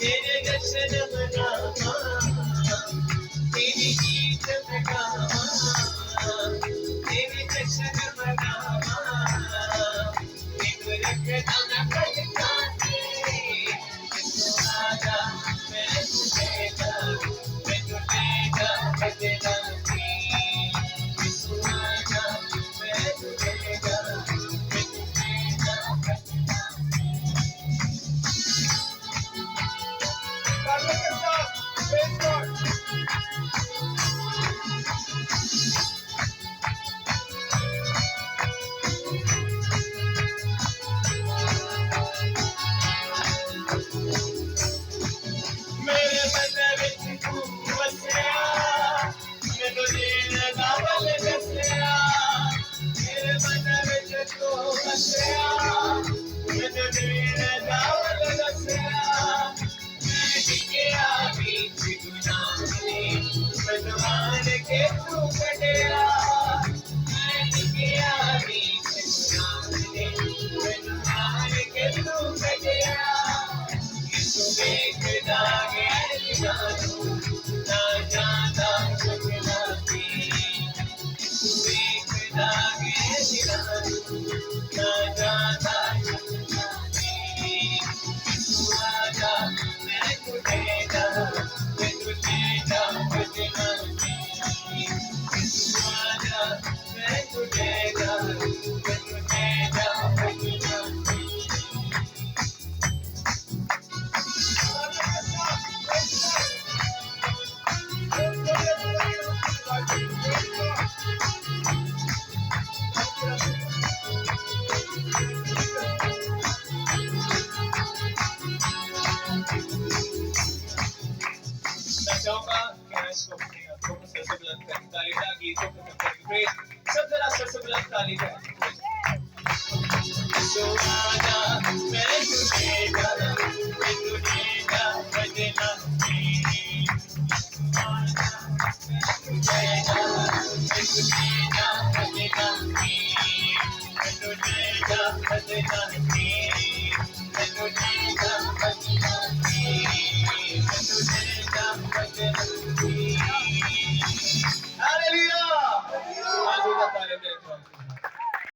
तेरे जश्न मनावा, तेरी गीत मैं गावा, तेरे जश्न मनावा, एक रखना न पलका के, तू आजा मैं तुझेगा, मैं तुझेगा बदला के, तू आजा मैं तुझेगा, मैं तुझेगा बदला के। मेरे मन विच तू वसया, मैनू जीण दा बल दसया, मेरे मन विच तू वसया, मैनू जीण दा बल दसया, मैं टिकिया बीच गुनाह दे, मैनू आण के तू कढिया, मैं टिकिया बीच गुनाह दे, मैनू आण के तू कढिया। तू देखदा गैर जानो, ना जाता सकना सी, तू देखदा गैर जानो, ना जाता सकना सी, तू आजा मैं तुझेगा, मैं तुझेगा बदला सी, तू आजा मैं तुझेगा, मैं तुझेगा बदला सी। मैं चाहूंगा कि मैं इसको अपनी आंखों को सर से बुलंद करें, ताली का गीतों को करके प्रेज सब जरा सर से बुलंद ताली करें। तो आजा मैं तुझेगा, मैं तुझेगा बदला सी, आजा मैं तुझेगा, मैं तुझेगा बदला सी, मैं तुझेगा बदला सी, मैं तुझेगा बदला सी, मैं तुझेगा बदला सी।